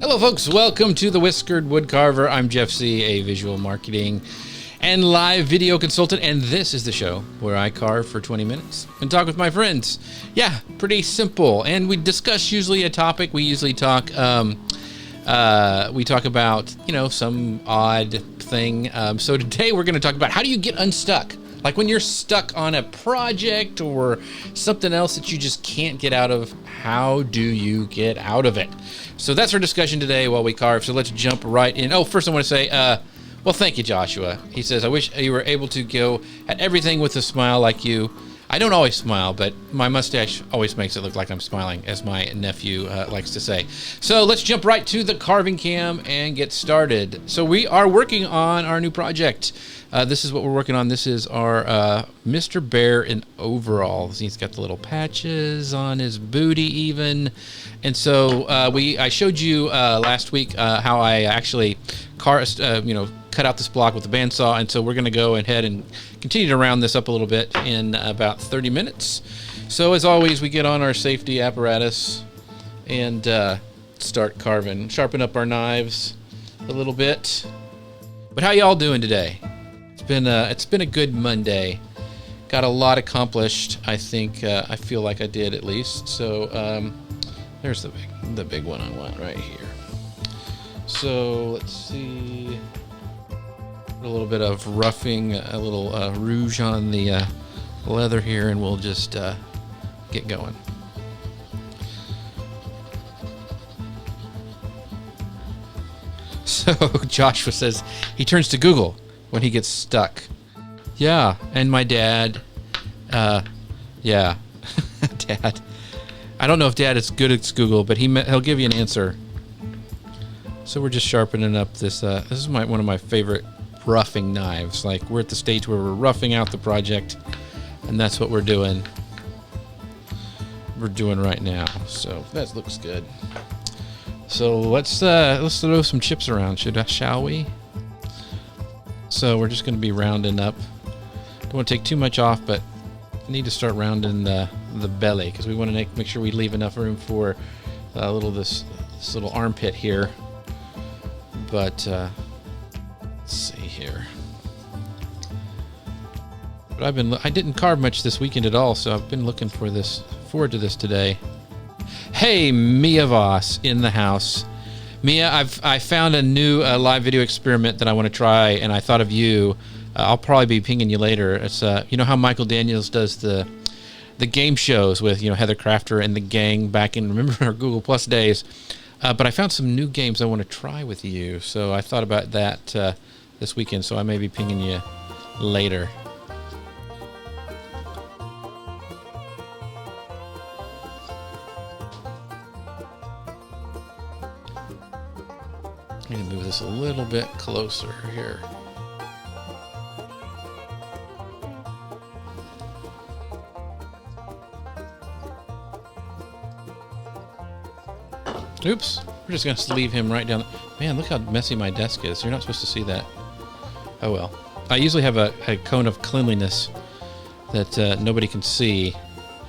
Hello folks, welcome to the Whiskered Woodcarver. I'm Jeff C., a visual marketing and live video consultant, and this is the show where I carve for 20 minutes and talk with my friends. Yeah, pretty simple. And we discuss usually a topic. We usually talk about, some odd thing. So today we're going to talk about how do you get unstuck? Like when you're stuck on a project or something else that you just can't get out of, how do you get out of it? So that's our discussion today while we carve. So let's jump right in. Oh, first I want to say, well, thank you, Joshua. He says, I wish you were able to go at everything with a smile like you. I don't always smile, but my mustache always makes it look like I'm smiling, as my nephew likes to say. So let's jump right to the carving cam and get started. So we are working on our new project. This is what we're working on. This is our Mr. Bear in overalls. He's got the little patches on his booty even. And so I showed you last week how I actually cut out this block with the bandsaw. And so we're going to go ahead and continue to round this up a little bit in about 30 minutes. So as always, we get on our safety apparatus and start carving. Sharpen up our knives a little bit. But how y'all doing today? It's been a good Monday. Got a lot accomplished. I think I feel like I did at least. So there's the big one I want right here. So let's see. Put a little bit of roughing, a little rouge on the leather here, and we'll just get going. So Joshua says he turns to Google when he gets stuck. Yeah, and my dad, yeah, Dad. I don't know if Dad is good at Google, but he'll give you an answer. So we're just sharpening up this. This is one of my favorite roughing knives. Like we're at the stage where we're roughing out the project, and that's what we're doing. We're doing right now. So that looks good. So let's throw some chips around, shall we? So we're just going to be rounding up. Don't want to take too much off, but need to start rounding the belly because we want to make sure we leave enough room for this little armpit here. But let's see here. But I didn't carve much this weekend at all, so I've been looking forward to this today. Hey, Mia Voss in the house. Mia, I found a new live video experiment that I want to try, and I thought of you. I'll probably be pinging you later. It's you know how Michael Daniels does the game shows with Heather Crafter and the gang back in, remember, our Google Plus days. But I found some new games I want to try with you, so I thought about that this weekend. So I may be pinging you later. I'm going to move this a little bit closer here. Oops. We're just going to leave him right down. Man, look how messy my desk is. You're not supposed to see that. Oh well. I usually have a cone of cleanliness that nobody can see.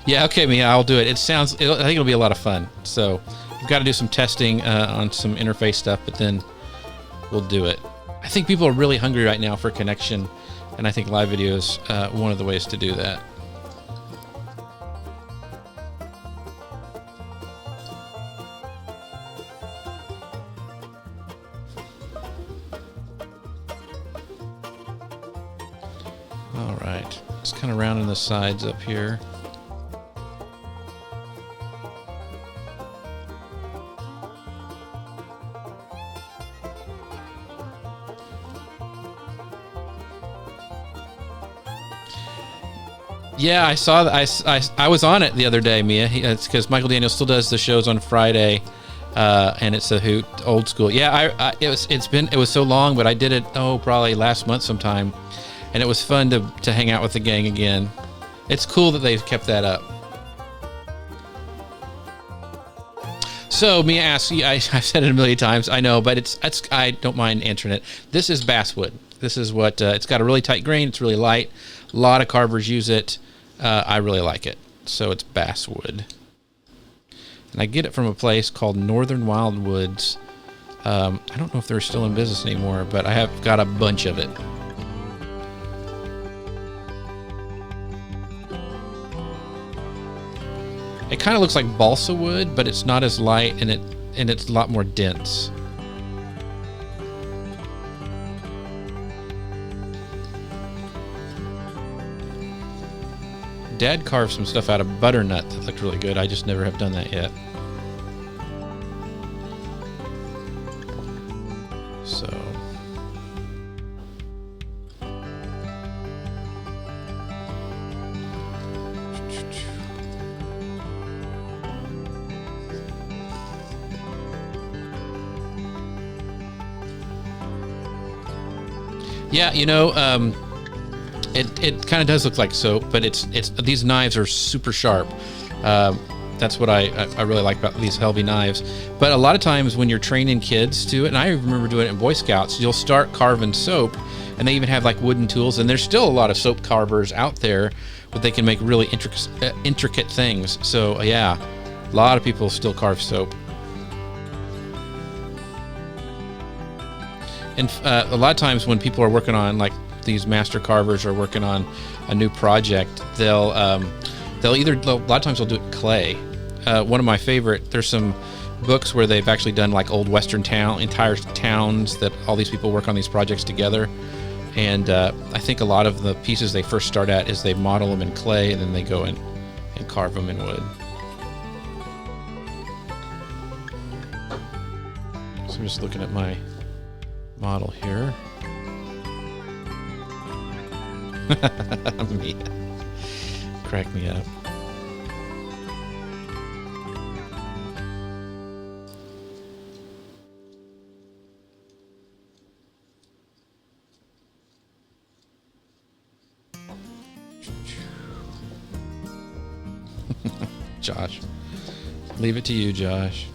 Yeah, okay, Mia, I'll do it. I think it'll be a lot of fun. So we've got to do some testing on some interface stuff, but then we'll do it. I think people are really hungry right now for connection, and I think live video is one of the ways to do that. All right, just kind of rounding the sides up here. Yeah, I saw that. I was on it the other day, Mia. It's because Michael Daniels still does the shows on Friday, and it's a hoot, old school. Yeah, it was so long, but I did it probably last month sometime, and it was fun to hang out with the gang again. It's cool that they've kept that up. So Mia asks, I've said it a million times, I know, but I don't mind answering it. This is basswood. This is what it's got a really tight grain. It's really light. A lot of carvers use it. I really like it. So it's basswood. And I get it from a place called Northern Wildwoods I don't know if they're still in business anymore, but I have got a bunch of it. It kind of looks like balsa wood, but it's not as light, and it's a lot more dense. Dad carved some stuff out of butternut that looked really good. I just never have done that yet. So. Yeah, you know, it kind of does look like soap, but it's these knives are super sharp. That's what I really like about these Helvey knives. But a lot of times when you're training kids to it, and I remember doing it in Boy Scouts, you'll start carving soap, and they even have like wooden tools, and there's still a lot of soap carvers out there, but they can make really intricate things. So yeah, a lot of people still carve soap. And a lot of times when people are working on, like these master carvers are working on a new project, they'll either, a lot of times they'll do it in clay. One of my favorite, there's some books where they've actually done like old Western entire towns that all these people work on these projects together. And I think a lot of the pieces they first start at is they model them in clay, and then they go in and carve them in wood. So I'm just looking at my model here. Me. Crack me up. Josh. Leave it to you, Josh.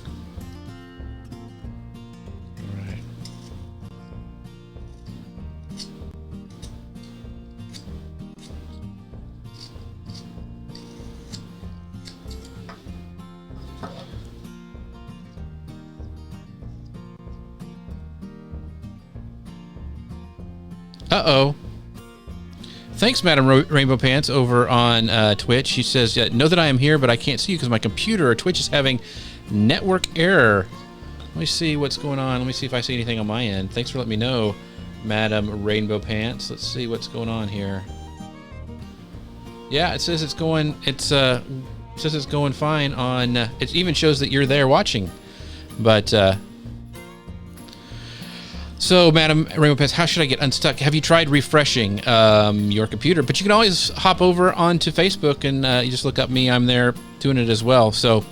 Uh-oh. Thanks, Madam Rainbow Pants over on Twitch. She says, know that I am here, but I can't see you because my computer or Twitch is having network error. Let me see what's going on. Let me see if I see anything on my end. Thanks for letting me know, Madam Rainbow Pants. Let's see what's going on here. Yeah, it says it's going, says it's going fine on, it even shows that you're there watching. But, so, Madam Rainbow Pants, how should I get unstuck? Have you tried refreshing your computer? But you can always hop over onto Facebook and you just look up me. I'm there doing it as well. So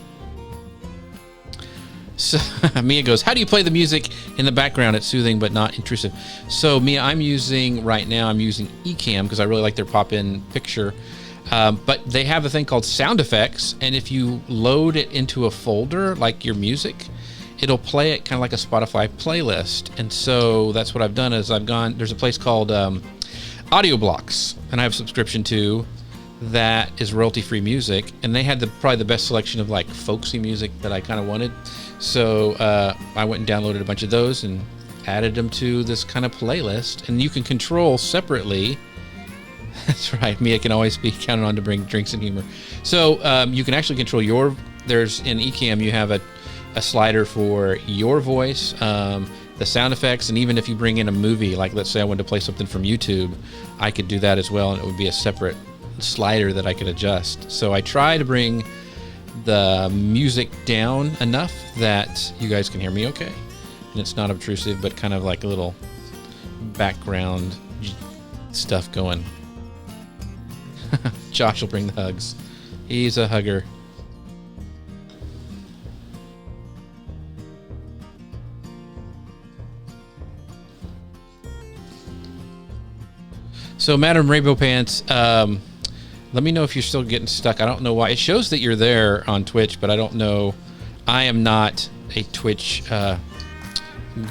Mia goes, how do you play the music in the background? It's soothing but not intrusive. So, Mia, I'm using Ecamm because I really like their pop-in picture. But they have a thing called sound effects. And if you load it into a folder, like your music, it'll play it kind of like a Spotify playlist. And so that's what I've done is I've gone, there's a place called Audio Blocks, and I have a subscription to that is royalty-free music. And they had probably the best selection of like folksy music that I kind of wanted. So I went and downloaded a bunch of those and added them to this kind of playlist. And you can control separately. That's right. Mia can always be counted on to bring drinks and humor. So you can actually control there's in Ecamm, you have a slider for your voice, the sound effects, and even if you bring in a movie, like let's say I wanted to play something from YouTube, I could do that as well, and it would be a separate slider that I could adjust. So I try to bring the music down enough that you guys can hear me okay, and it's not obtrusive, but kind of like a little background stuff going. Josh will bring the hugs. He's a hugger. So, Madam Rainbow Pants, let me know if you're still getting stuck. I don't know why. It shows that you're there on Twitch, but I don't know. I am not a Twitch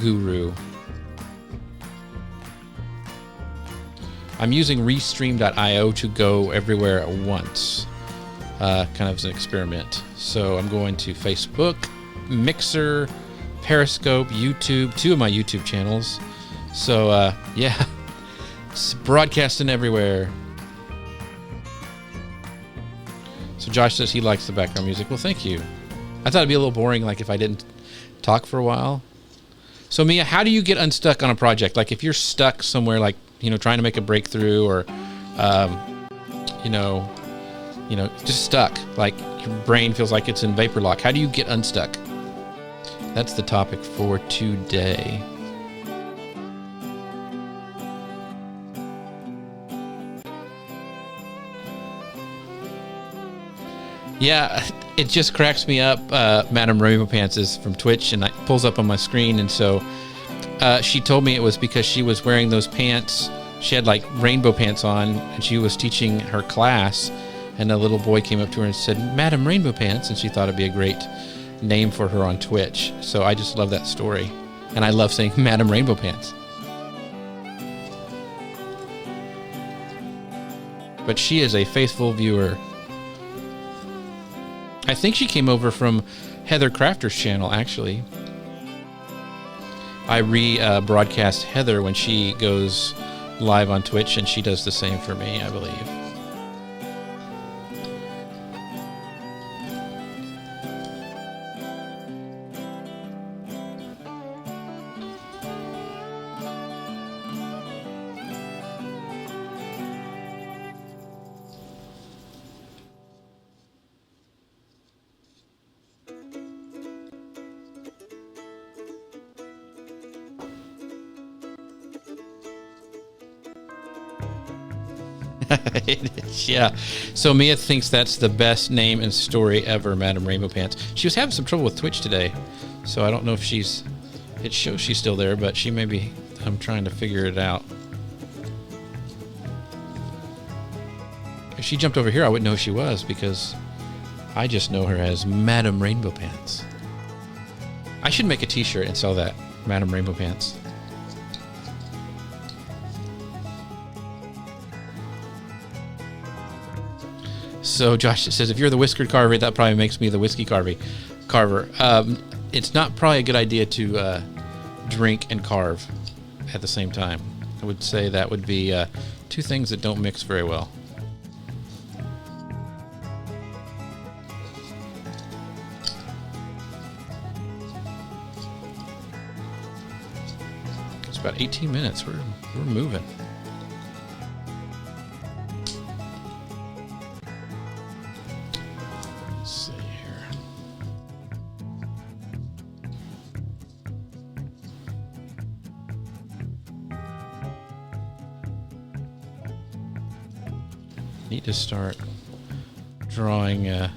guru. I'm using Restream.io to go everywhere at once, kind of as an experiment. So I'm going to Facebook, Mixer, Periscope, YouTube, 2 of my YouTube channels. So, yeah, it's broadcasting everywhere. So Josh says he likes the background music. Well, thank you. I thought it'd be a little boring, like if I didn't talk for a while. So Mia, how do you get unstuck on a project? Like if you're stuck somewhere, like, trying to make a breakthrough, or, just stuck, like your brain feels like it's in vapor lock. How do you get unstuck? That's the topic for today. Yeah, it just cracks me up. Madam Rainbow Pants is from Twitch, and it pulls up on my screen. And so she told me it was because she was wearing those pants. She had like rainbow pants on, and she was teaching her class. And a little boy came up to her and said, "Madam Rainbow Pants," and she thought it'd be a great name for her on Twitch. So I just love that story, and I love saying Madam Rainbow Pants. But she is a faithful viewer. I think she came over from Heather Crafter's channel, actually. I broadcast Heather when she goes live on Twitch, and she does the same for me, I believe. It is, yeah. So Mia thinks that's the best name and story ever, Madam Rainbow Pants. She was having some trouble with Twitch today, so I don't know if it shows she's still there, but she may be, I'm trying to figure it out. If she jumped over here, I wouldn't know who she was, because I just know her as Madam Rainbow Pants. I should make a t-shirt and sell that, Madam Rainbow Pants. So Josh says, if you're the Whiskered Carver, that probably makes me the Whiskey Carver. It's not probably a good idea to drink and carve at the same time. I would say that would be 2 things that don't mix very well. It's about 18 minutes. We're moving. Need to start drawing the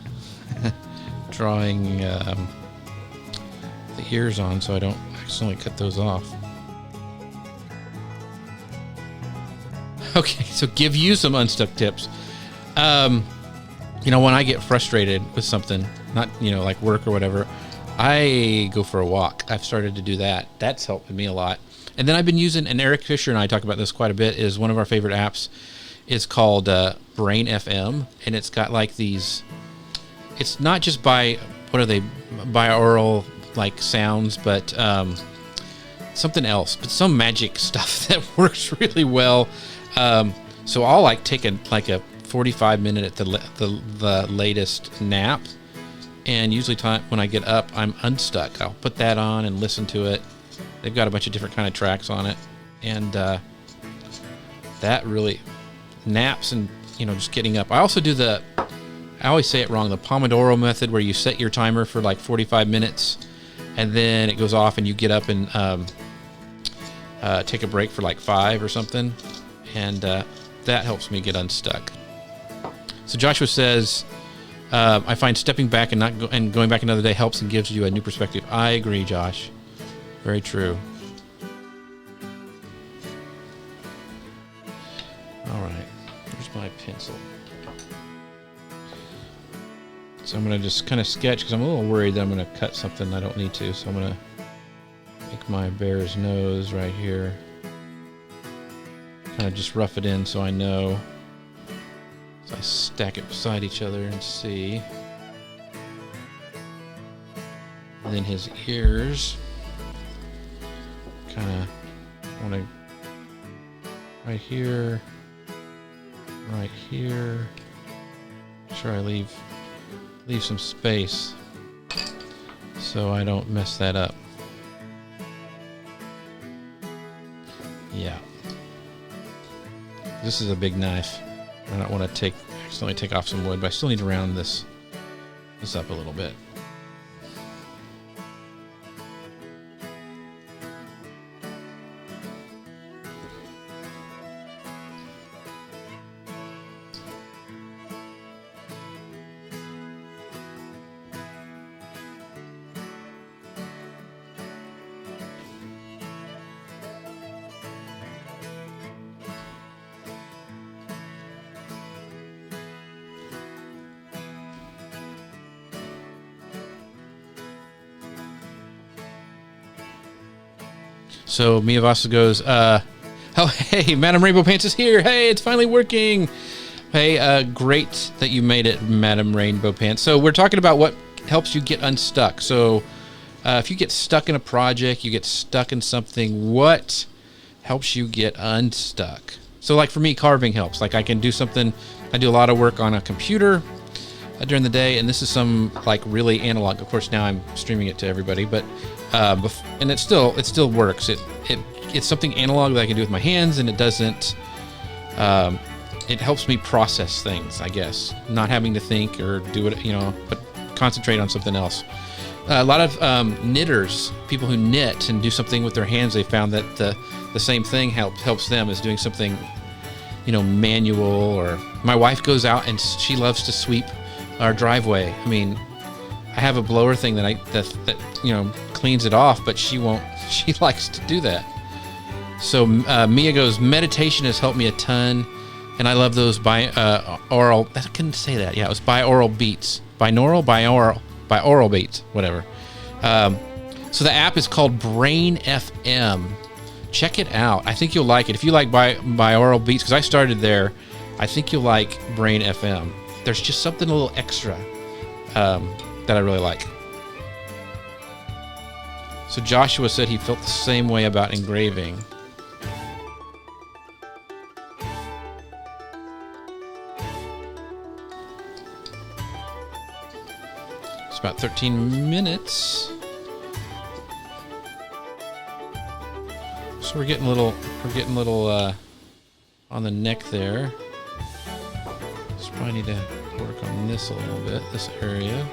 ears on so I don't accidentally cut those off. Okay, so give you some unstuck tips. When I get frustrated with something, not like work or whatever, I go for a walk. I've started to do that. That's helped me a lot. And then I've been using, and Eric Fisher and I talk about this quite a bit, is one of our favorite apps. It's called Brain FM, and it's got like these, it's not just binaural like sounds, but something else, but some magic stuff that works really well. So I'll like take a 45-minute at the latest nap, and usually when I get up, I'm unstuck. I'll put that on and listen to it. They've got a bunch of different kind of tracks on it, and that really naps and just getting up. I also do I always say it wrong, the Pomodoro method, where you set your timer for like 45 minutes and then it goes off and you get up and take a break for like 5 or something, and that helps me get unstuck. So Joshua says, I find stepping back and going back another day helps and gives you a new perspective. I agree, Josh. Very true. All right, here's my pencil. So I'm going to just kind of sketch, because I'm a little worried that I'm going to cut something I don't need to. So I'm going to make my bear's nose right here. Kind of just rough it in so I know. So I stack it beside each other and see. And then his ears. kind of want to right here, right here. Make sure I leave some space so I don't mess that up. Yeah. This is a big knife. I don't want to accidentally take off some wood, but I still need to round this up a little bit. So Mia Vasa goes, oh, hey, Madam Rainbow Pants is here. Hey, it's finally working. Hey, great that you made it, Madam Rainbow Pants. So we're talking about what helps you get unstuck. So if you get stuck in a project, you get stuck in something, what helps you get unstuck? So like for me, carving helps. Like I can do something, I do a lot of work on a computer during the day, and this is some like really analog. Of course, now I'm streaming it to everybody, but and it still works. It's something analog that I can do with my hands, and it doesn't. It helps me process things, I guess, not having to think or do it, but concentrate on something else. A lot of knitters, people who knit and do something with their hands, they found that the same thing helps them as doing something, manual. Or my wife goes out and she loves to sweep our driveway. I mean, I have a blower thing that cleans it off, but she won't. She likes to do that. So Mia goes, meditation has helped me a ton, and I love those oral. I couldn't say that. Yeah, it was binaural beats, binaural beats, whatever. So the app is called Brain FM. Check it out. I think you'll like it. If you like binaural beats, because I started there, I think you'll like Brain FM. There's just something a little extra that I really like. So Joshua said he felt the same way about engraving. It's about 13 minutes. So we're getting a little on the neck there. So probably need to work on this a little bit, this area.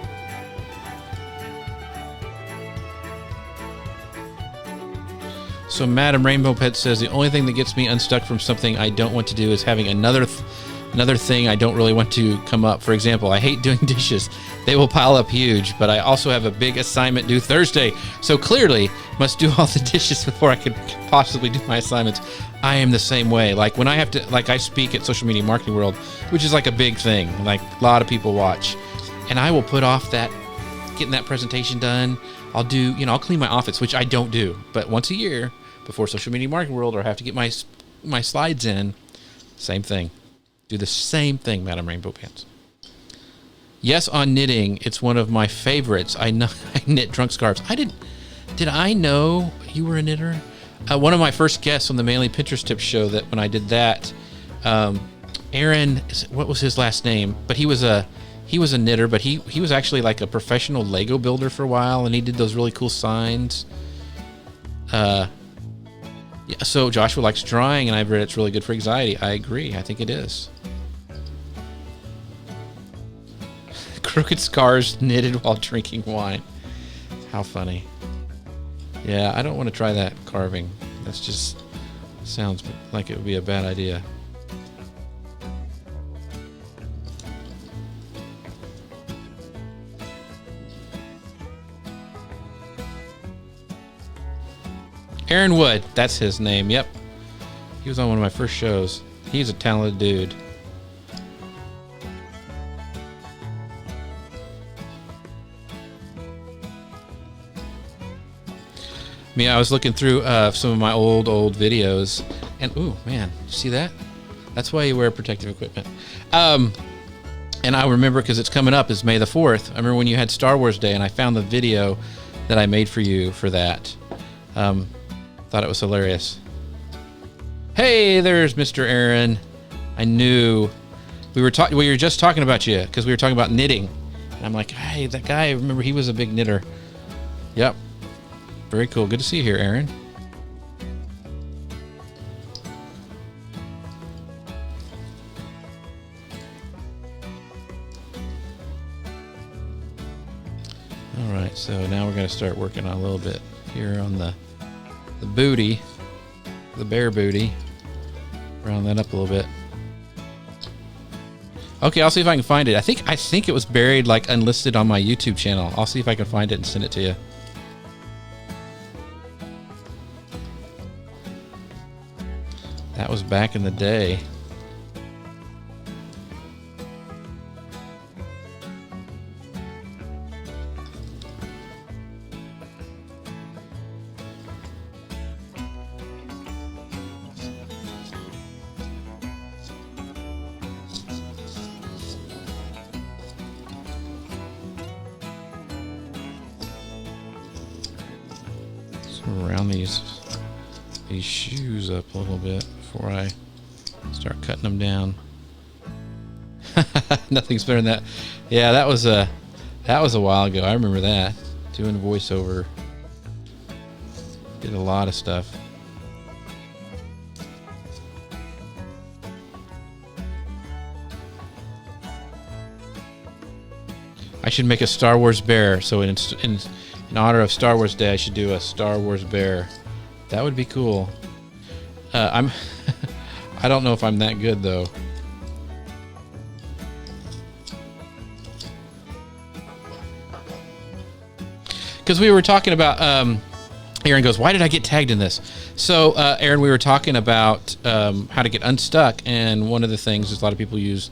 So Madam Rainbow Pet says, the only thing that gets me unstuck from something I don't want to do is having another thing I don't really want to come up. For example, I hate doing dishes. They will pile up huge, but I also have a big assignment due Thursday. So clearly must do all the dishes before I could possibly do my assignments. I am the same way. Like when I have to, like I speak at Social Media Marketing World, which is like a big thing, like a lot of people watch, and I will put off getting that presentation done. I'll do, I'll clean my office, which I don't do, but once a year before Social Media Marketing World, or I have to get my slides in, same thing. Do the same thing, Madam Rainbow Pants. Yes, on knitting, it's one of my favorites. I knit trunk scarves. Did I know you were a knitter? One of my first guests on the Manly Pinterest Tips show, that when I did that, Aaron, what was his last name? But he was a knitter, but he was actually like a professional Lego builder for a while, and he did those really cool signs. Yeah, so Joshua likes drawing, and I've read it's really good for anxiety. I agree. I think it is. Crooked scars knitted while drinking wine. How funny. Yeah, I don't want to try that carving. That's just sounds like it would be a bad idea. Aaron Wood, that's his name. Yep. He was on one of my first shows. He's a talented dude. I was looking through some of my old videos, and ooh, man, you see that? That's why you wear protective equipment. And I remember, because it's coming up, is May the 4th. I remember when you had Star Wars Day, and I found the video that I made for you for that. Thought it was hilarious. Hey, there's Mr. Aaron. I knew we were just talking about you because we were talking about knitting. And I'm like, hey, that guy, I remember he was a big knitter. Yep. Very cool. Good to see you here, Aaron. All right, so now we're going to start working on a little bit here on the booty, the bear booty. Round that up a little bit. Okay, I'll see if I can find it. I think it was buried like unlisted on my YouTube channel. I'll see if I can find it and send it to you. That was back in the day. Round these shoes up a little bit before I start cutting them down. Nothing's better than that. Yeah, that was a while ago. I remember that. Doing voiceover. Did a lot of stuff. I should make a Star Wars bear. So in honor of Star Wars Day, I should do a Star Wars bear. That would be cool. I don't know if I'm that good though. Because we were talking about, Aaron goes, why did I get tagged in this? So, Aaron, we were talking about how to get unstuck, and one of the things is a lot of people use,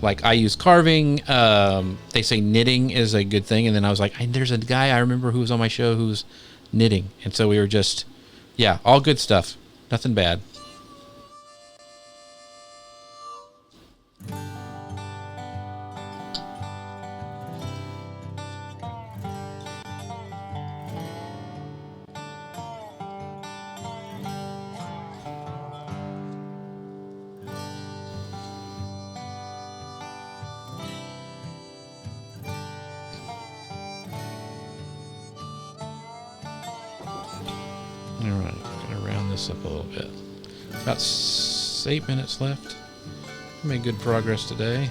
like I use carving. They say knitting is a good thing, and then I was like, there's a guy I remember who was on my show who's knitting, and so we were just, yeah, all good stuff, nothing bad. Alright, gonna round this up a little bit. About 8 minutes left. Made good progress today.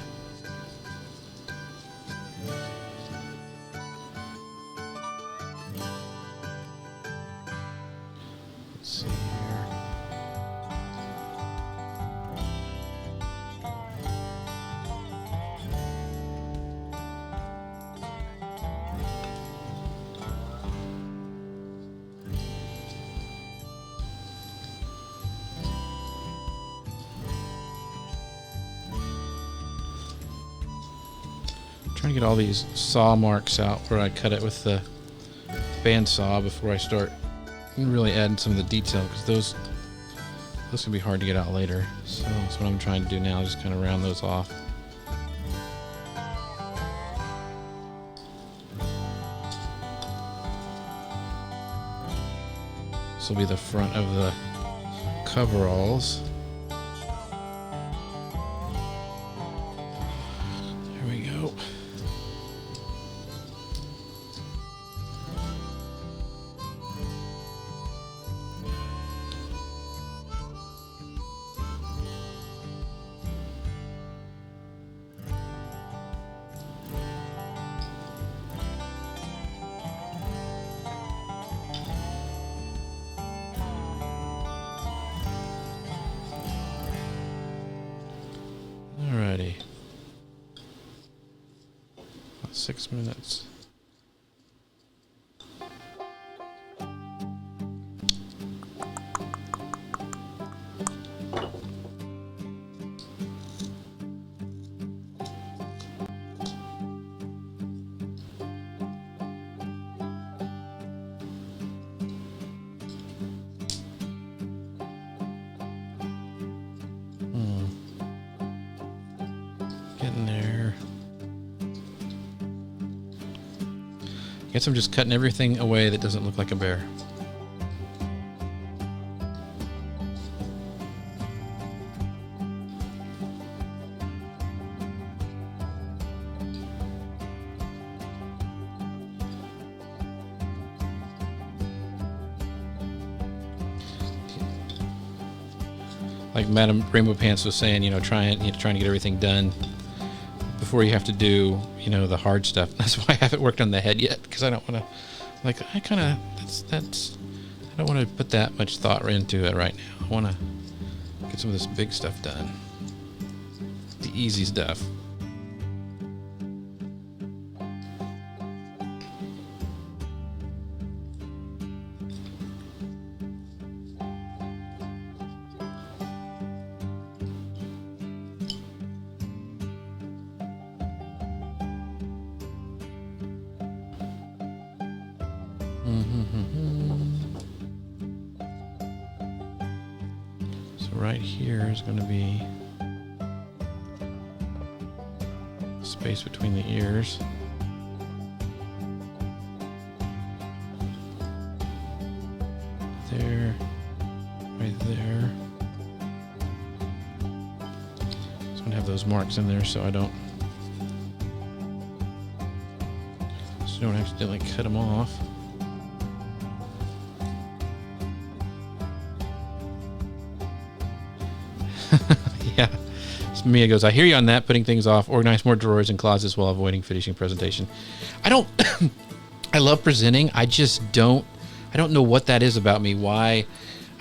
Let's see here. Trying to get all these saw marks out where I cut it with the bandsaw before I start really adding some of the detail, because those can be hard to get out later. So that's what I'm trying to do now, just kind of round those off. This will be the front of the coveralls. There we go. Alrighty. About 6 minutes. Getting there. I guess I'm just cutting everything away that doesn't look like a bear. like Madam Rainbow Pants was saying, trying to get everything done before you have to do, the hard stuff. That's why I haven't worked on the head yet, because I don't want to, I don't want to put that much thought into it right now. I want to get some of this big stuff done. The easy stuff. So right here is going to be space between the ears. There, right there. Just going to have those marks in there so I don't accidentally cut them off. Yeah. So Mia goes, I hear you on that, putting things off, organize more drawers and closets while avoiding finishing presentation. I don't, I love presenting. I don't know what that is about me. Why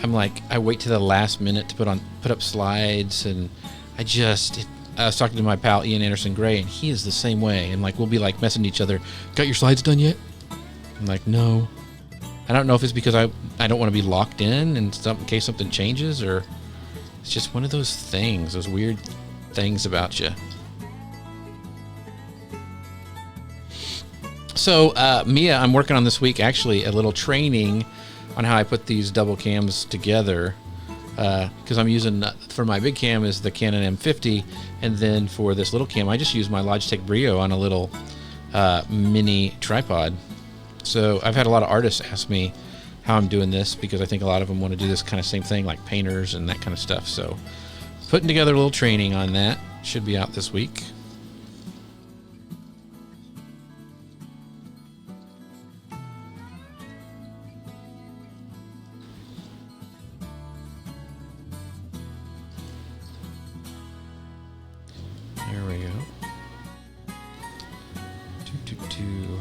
I'm like, I wait to the last minute to put up slides, and I was talking to my pal Ian Anderson Gray, and he is the same way. And like, we'll be like messaging each other, got your slides done yet? I'm like, no. I don't know if it's because I don't want to be locked in case something changes, or it's just one of those things, those weird things about you. So Mia, I'm working on this week actually a little training on how I put these double cams together, because I'm using, for my big cam is the Canon M50, and then for this little cam I just use my Logitech Brio on a little mini tripod. So I've had a lot of artists ask me how I'm doing this, because I think a lot of them want to do this kind of same thing, like painters and that kind of stuff. So putting together a little training on that, should be out this week. There we go. Two.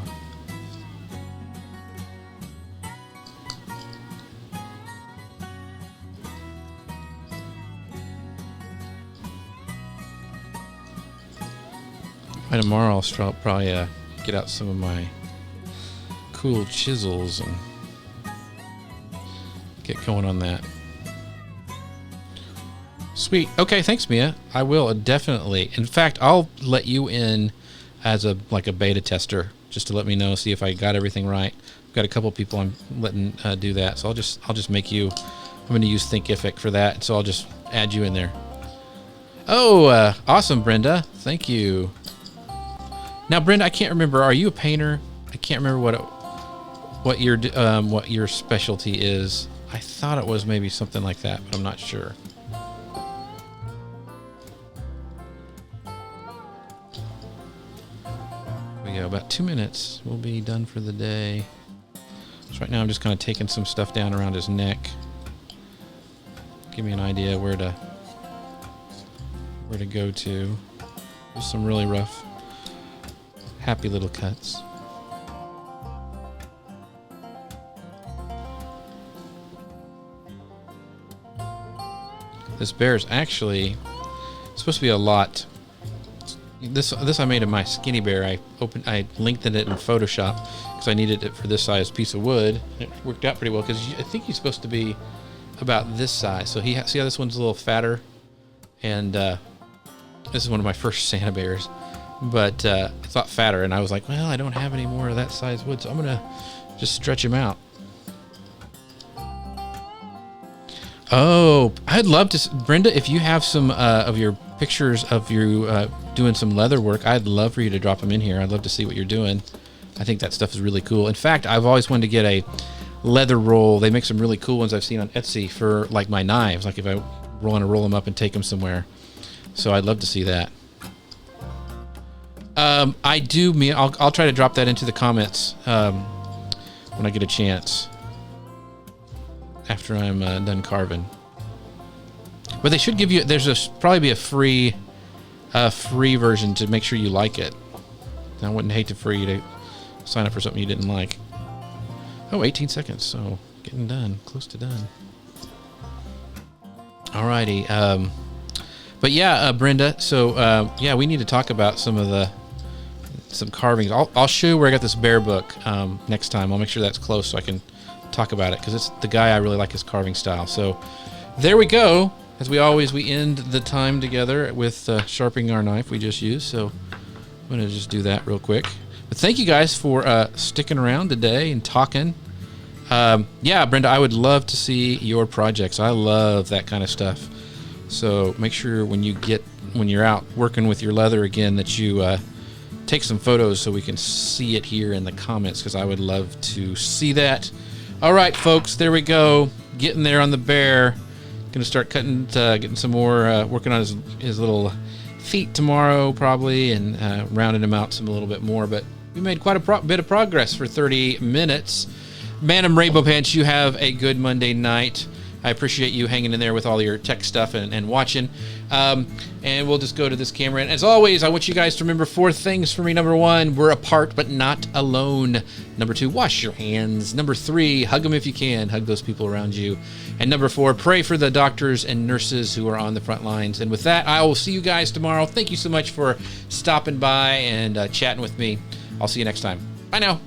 By tomorrow I'll probably get out some of my cool chisels and get going on that. Sweet. Okay, thanks, Mia. I will definitely. In fact, I'll let you in as a beta tester, just to let me know, see if I got everything right. I've got a couple people I'm letting do that, so I'll just make you. I'm going to use Thinkific for that, so I'll just add you in there. Oh, awesome, Brenda. Thank you. Now, Brenda, I can't remember. Are you a painter? I can't remember what your specialty is. I thought it was maybe something like that, but I'm not sure. We go about 2 minutes. We'll be done for the day. So right now, I'm just kind of taking some stuff down around his neck. Give me an idea where to go to. There's some really rough, happy little cuts. This bear is actually supposed to be a lot. This I made of my skinny bear. I lengthened it in Photoshop because I needed it for this size piece of wood. It worked out pretty well because I think he's supposed to be about this size. So see how this one's a little fatter, and this is one of my first Santa bears. But it's a lot fatter, and I was like, well, I don't have any more of that size wood, so I'm gonna just stretch him out. Oh, I'd love to, Brenda, if you have some of your pictures of you doing some leather work, I'd love for you to drop them in here. I'd love to see what you're doing. I think that stuff is really cool. In fact, I've always wanted to get a leather roll. They make some really cool ones I've seen on Etsy for like my knives, like if I want to roll them up and take them somewhere. So I'd love to see that. I do. I'll try to drop that into the comments when I get a chance after I'm done carving. But they should give you, probably be a free version to make sure you like it. I wouldn't hate for you to sign up for something you didn't like. Oh, 18 seconds, so getting done, close to done. Alrighty, but yeah, Brenda, so yeah, we need to talk about some carvings. I'll show you where I got this bear book next time. I'll make sure that's close so I can talk about it, because it's the guy, I really like his carving style. So there we go. As we always, we end the time together with sharpening our knife we just used. So I'm going to just do that real quick. But thank you guys for sticking around today and talking. Yeah, Brenda, I would love to see your projects. I love that kind of stuff. So make sure when you're out working with your leather again that you take some photos so we can see it here in the comments, because I would love to see that. All right, folks, there we go. Getting there on the bear. Going to start cutting, getting some more, working on his little feet tomorrow probably, and rounding him out a little bit more. But we made quite a bit of progress for 30 minutes. Manum Rainbow Pants, you have a good Monday night. I appreciate you hanging in there with all your tech stuff and watching. And we'll just go to this camera. And as always, I want you guys to remember 4 things for me. Number 1, we're apart but not alone. Number 2, wash your hands. Number 3, hug them if you can. Hug those people around you. And number 4, pray for the doctors and nurses who are on the front lines. And with that, I will see you guys tomorrow. Thank you so much for stopping by and chatting with me. I'll see you next time. Bye now.